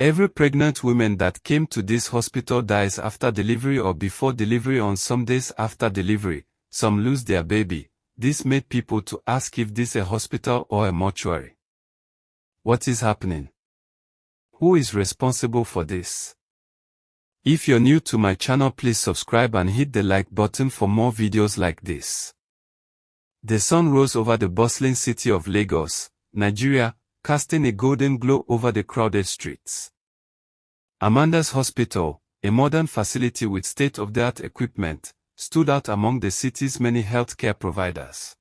Every pregnant woman that came to this hospital dies after delivery or before delivery. On some days after delivery, some lose their baby. This made people to ask if this a hospital or a mortuary. What is happening? Who is responsible for this? If you're new to my channel, please subscribe and hit the like button for more videos like this. The sun rose over the bustling city of Lagos, Nigeria, casting a golden glow over the crowded streets. Amanda's Hospital, a modern facility with state-of-the-art equipment, stood out among the city's many healthcare providers.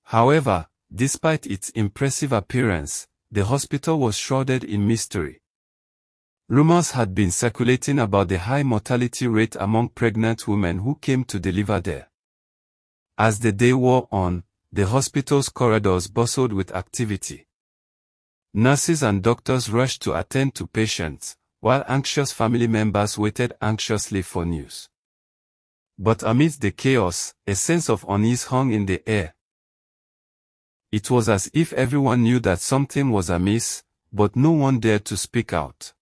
However, despite its impressive appearance, the hospital was shrouded in mystery. Rumors had been circulating about the high mortality rate among pregnant women who came to deliver there. As the day wore on, the hospital's corridors bustled with activity. Nurses and doctors rushed to attend to patients, while anxious family members waited anxiously for news. But amidst the chaos, a sense of unease hung in the air. It was as if everyone knew that something was amiss, but no one dared to speak out.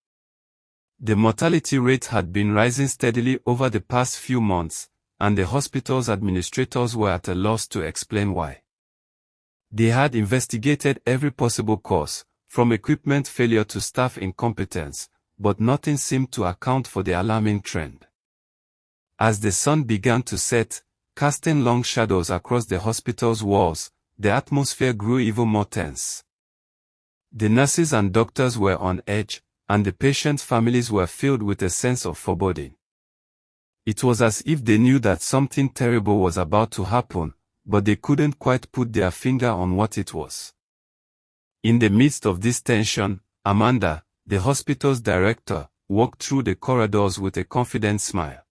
The mortality rate had been rising steadily over the past few months, and the hospital's administrators were at a loss to explain why. They had investigated every possible cause, from equipment failure to staff incompetence, but nothing seemed to account for the alarming trend. As the sun began to set, casting long shadows across the hospital's walls, the atmosphere grew even more tense. The nurses and doctors were on edge, and the patients' families were filled with a sense of foreboding. It was as if they knew that something terrible was about to happen, but they couldn't quite put their finger on what it was. In the midst of this tension, Amanda, the hospital's director, walked through the corridors with a confident smile.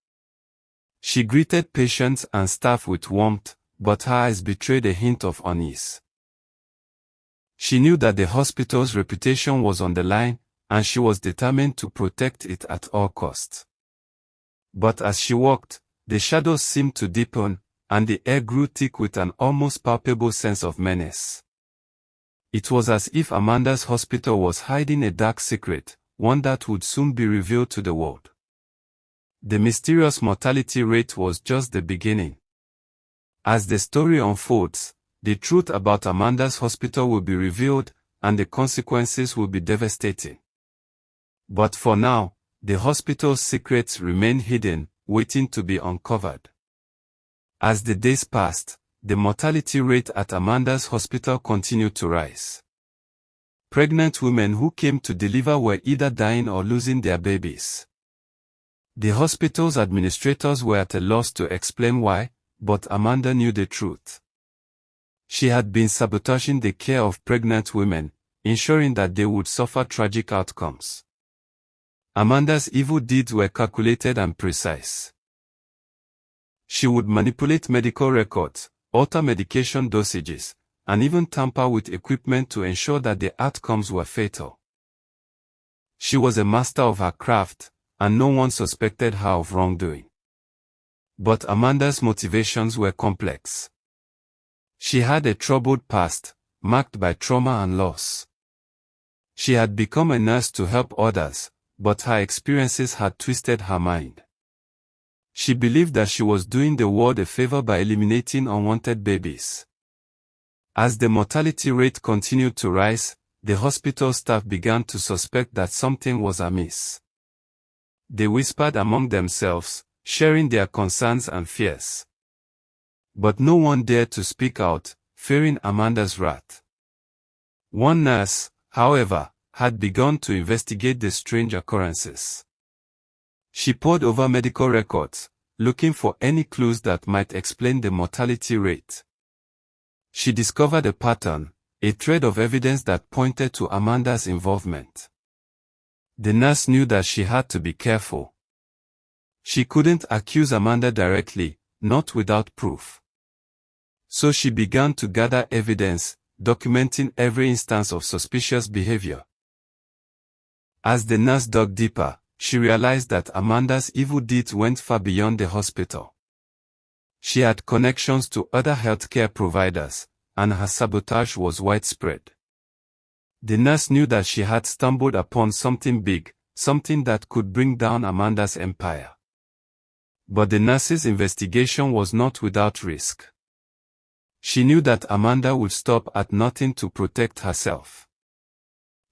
She greeted patients and staff with warmth, but her eyes betrayed a hint of unease. She knew that the hospital's reputation was on the line, and she was determined to protect it at all costs. But as she walked, the shadows seemed to deepen, and the air grew thick with an almost palpable sense of menace. It was as if Amanda's hospital was hiding a dark secret, one that would soon be revealed to the world. The mysterious mortality rate was just the beginning. As the story unfolds, the truth about Amanda's hospital will be revealed, and the consequences will be devastating. But for now, the hospital's secrets remain hidden, waiting to be uncovered. As the days passed, the mortality rate at Amanda's hospital continued to rise. Pregnant women who came to deliver were either dying or losing their babies. The hospital's administrators were at a loss to explain why, but Amanda knew the truth. She had been sabotaging the care of pregnant women, ensuring that they would suffer tragic outcomes. Amanda's evil deeds were calculated and precise. She would manipulate medical records, alter medication dosages, and even tamper with equipment to ensure that the outcomes were fatal. She was a master of her craft, and no one suspected her of wrongdoing. But Amanda's motivations were complex. She had a troubled past, marked by trauma and loss. She had become a nurse to help others, but her experiences had twisted her mind. She believed that she was doing the world a favor by eliminating unwanted babies. As the mortality rate continued to rise, the hospital staff began to suspect that something was amiss. They whispered among themselves, sharing their concerns and fears. But no one dared to speak out, fearing Amanda's wrath. One nurse, however, had begun to investigate the strange occurrences. She pored over medical records, looking for any clues that might explain the mortality rate. She discovered a pattern, a thread of evidence that pointed to Amanda's involvement. The nurse knew that she had to be careful. She couldn't accuse Amanda directly, not without proof. So she began to gather evidence, documenting every instance of suspicious behavior. As the nurse dug deeper, she realized that Amanda's evil deeds went far beyond the hospital. She had connections to other healthcare providers, and her sabotage was widespread. The nurse knew that she had stumbled upon something big, something that could bring down Amanda's empire. But the nurse's investigation was not without risk. She knew that Amanda would stop at nothing to protect herself.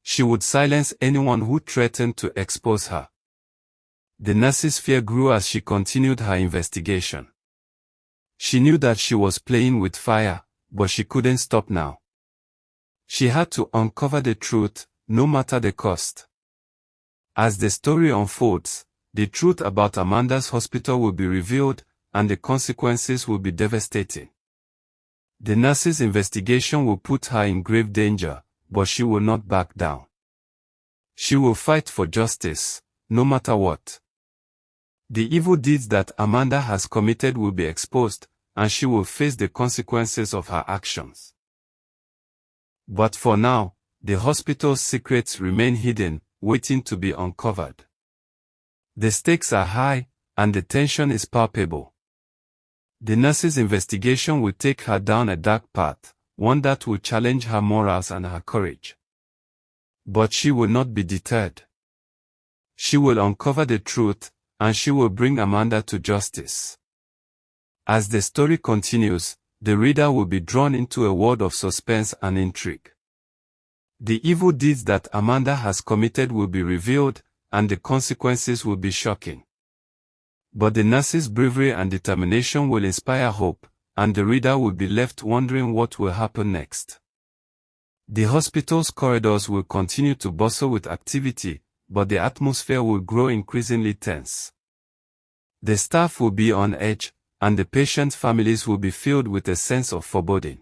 She would silence anyone who threatened to expose her. The nurse's fear grew as she continued her investigation. She knew that she was playing with fire, but she couldn't stop now. She had to uncover the truth, no matter the cost. As the story unfolds, the truth about Amanda's hospital will be revealed, and the consequences will be devastating. The nurse's investigation will put her in grave danger, but she will not back down. She will fight for justice, no matter what. The evil deeds that Amanda has committed will be exposed, and she will face the consequences of her actions. But for now, the hospital's secrets remain hidden, waiting to be uncovered. The stakes are high, and the tension is palpable. The nurse's investigation will take her down a dark path, one that will challenge her morals and her courage. But she will not be deterred. She will uncover the truth, and she will bring Amanda to justice. As the story continues, the reader will be drawn into a world of suspense and intrigue. The evil deeds that Amanda has committed will be revealed, and the consequences will be shocking. But the nurse's bravery and determination will inspire hope, and the reader will be left wondering what will happen next. The hospital's corridors will continue to bustle with activity, but the atmosphere will grow increasingly tense. The staff will be on edge, and the patients' families will be filled with a sense of foreboding.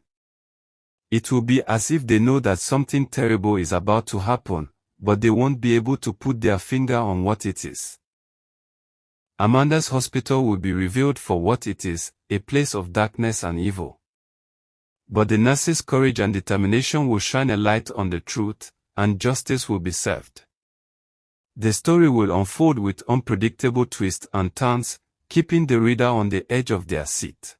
It will be as if they know that something terrible is about to happen, but they won't be able to put their finger on what it is. Amanda's hospital will be revealed for what it is, a place of darkness and evil. But the nurse's courage and determination will shine a light on the truth, and justice will be served. The story will unfold with unpredictable twists and turns, keeping the reader on the edge of their seat.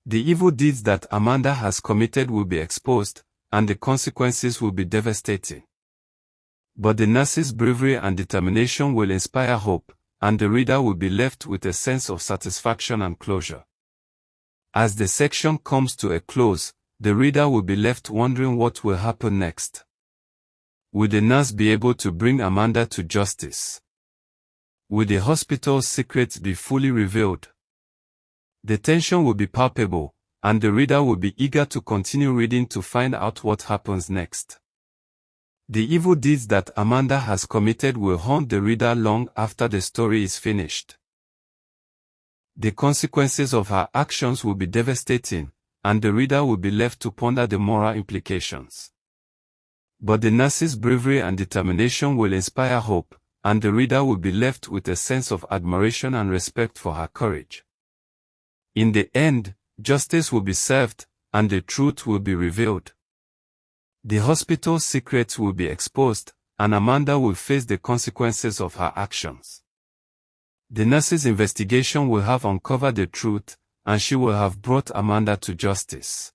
The evil deeds that Amanda has committed will be exposed, and the consequences will be devastating. But the nurse's bravery and determination will inspire hope, and the reader will be left with a sense of satisfaction and closure. As the section comes to a close, the reader will be left wondering what will happen next. Will the nurse be able to bring Amanda to justice? Will the hospital's secrets be fully revealed? The tension will be palpable, and the reader will be eager to continue reading to find out what happens next. The evil deeds that Amanda has committed will haunt the reader long after the story is finished. The consequences of her actions will be devastating, and the reader will be left to ponder the moral implications. But the nurse's bravery and determination will inspire hope, and the reader will be left with a sense of admiration and respect for her courage. In the end, justice will be served, and the truth will be revealed. The hospital's secrets will be exposed, and Amanda will face the consequences of her actions. The nurse's investigation will have uncovered the truth, and she will have brought Amanda to justice.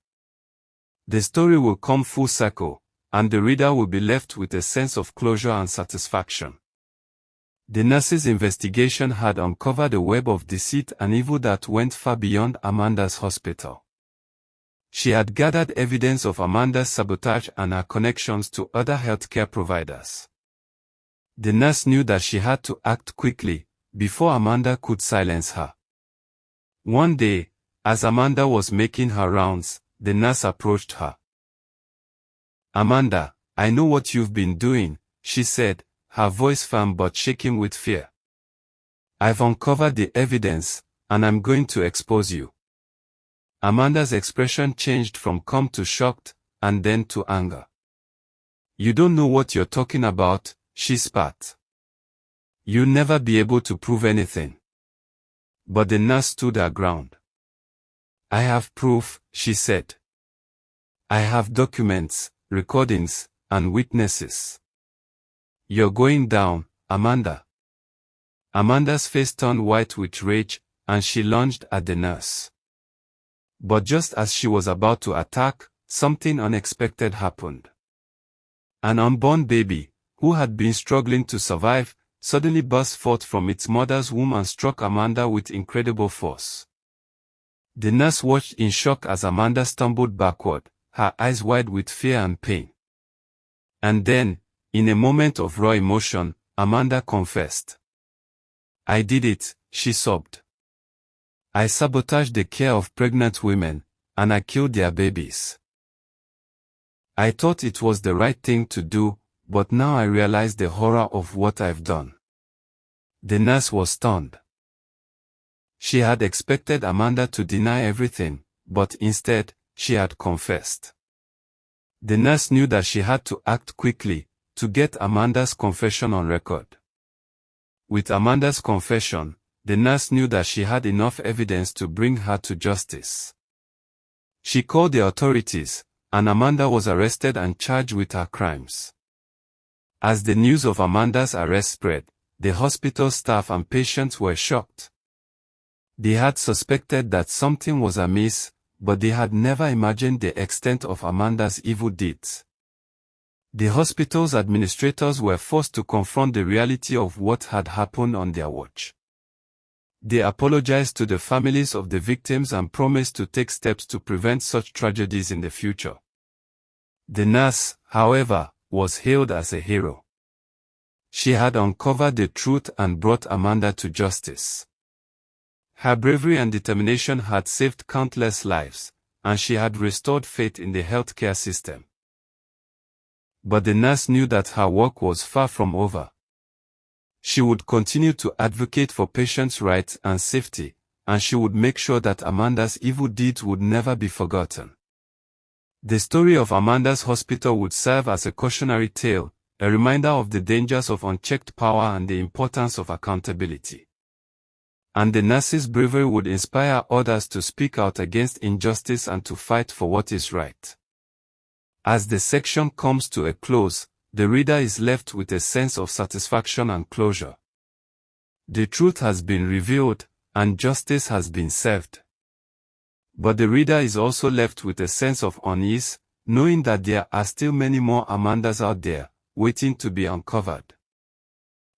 The story will come full circle, and the reader will be left with a sense of closure and satisfaction. The nurse's investigation had uncovered a web of deceit and evil that went far beyond Amanda's hospital. She had gathered evidence of Amanda's sabotage and her connections to other healthcare providers. The nurse knew that she had to act quickly, before Amanda could silence her. One day, as Amanda was making her rounds, the nurse approached her. "Amanda, I know what you've been doing," she said, her voice firm but shaking with fear. "I've uncovered the evidence, and I'm going to expose you." Amanda's expression changed from calm to shocked, and then to anger. "You don't know what you're talking about," she spat. "You'll never be able to prove anything." But the nurse stood her ground. "I have proof," she said. "I have documents, recordings, and witnesses." "You're going down, Amanda." Amanda's face turned white with rage, and she lunged at the nurse. But just as she was about to attack, something unexpected happened. An unborn baby, who had been struggling to survive, suddenly burst forth from its mother's womb and struck Amanda with incredible force. The nurse watched in shock as Amanda stumbled backward, her eyes wide with fear and pain. And then, in a moment of raw emotion, Amanda confessed. "I did it," she sobbed. "I sabotaged the care of pregnant women, and I killed their babies. I thought it was the right thing to do, but now I realize the horror of what I've done." The nurse was stunned. She had expected Amanda to deny everything, but instead, she had confessed. The nurse knew that she had to act quickly, to get Amanda's confession on record. With Amanda's confession, the nurse knew that she had enough evidence to bring her to justice. She called the authorities, and Amanda was arrested and charged with her crimes. As the news of Amanda's arrest spread, the hospital staff and patients were shocked. They had suspected that something was amiss, but they had never imagined the extent of Amanda's evil deeds. The hospital's administrators were forced to confront the reality of what had happened on their watch. They apologized to the families of the victims and promised to take steps to prevent such tragedies in the future. The nurse, however, was hailed as a hero. She had uncovered the truth and brought Amanda to justice. Her bravery and determination had saved countless lives, and she had restored faith in the healthcare system. But the nurse knew that her work was far from over. She would continue to advocate for patients' rights and safety, and she would make sure that Amanda's evil deeds would never be forgotten. The story of Amanda's hospital would serve as a cautionary tale, a reminder of the dangers of unchecked power and the importance of accountability. And the nurse's bravery would inspire others to speak out against injustice and to fight for what is right. As the section comes to a close, the reader is left with a sense of satisfaction and closure. The truth has been revealed, and justice has been served. But the reader is also left with a sense of unease, knowing that there are still many more Amandas out there, waiting to be uncovered.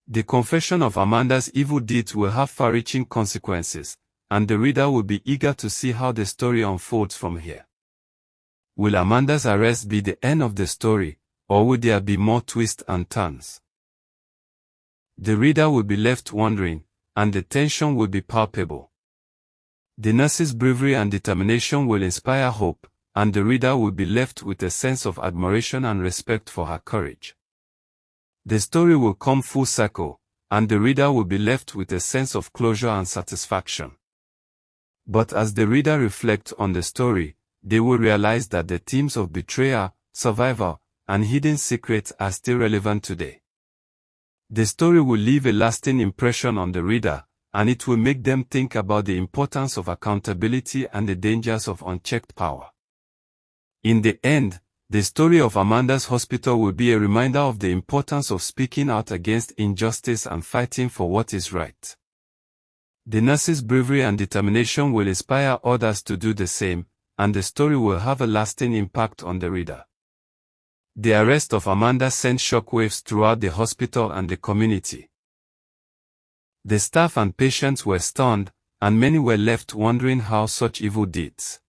The confession of Amanda's evil deeds will have far-reaching consequences, and the reader will be eager to see how the story unfolds from here. Will Amanda's arrest be the end of the story, or will there be more twists and turns? The reader will be left wondering, and the tension will be palpable. The nurse's bravery and determination will inspire hope, and the reader will be left with a sense of admiration and respect for her courage. The story will come full circle, and the reader will be left with a sense of closure and satisfaction. But as the reader reflects on the story, they will realize that the themes of betrayal, survival, and hidden secrets are still relevant today. The story will leave a lasting impression on the reader, and it will make them think about the importance of accountability and the dangers of unchecked power. In the end, the story of Amanda's hospital will be a reminder of the importance of speaking out against injustice and fighting for what is right. The nurse's bravery and determination will inspire others to do the same, and the story will have a lasting impact on the reader. The arrest of Amanda sent shockwaves throughout the hospital and the community. The staff and patients were stunned, and many were left wondering how such evil deeds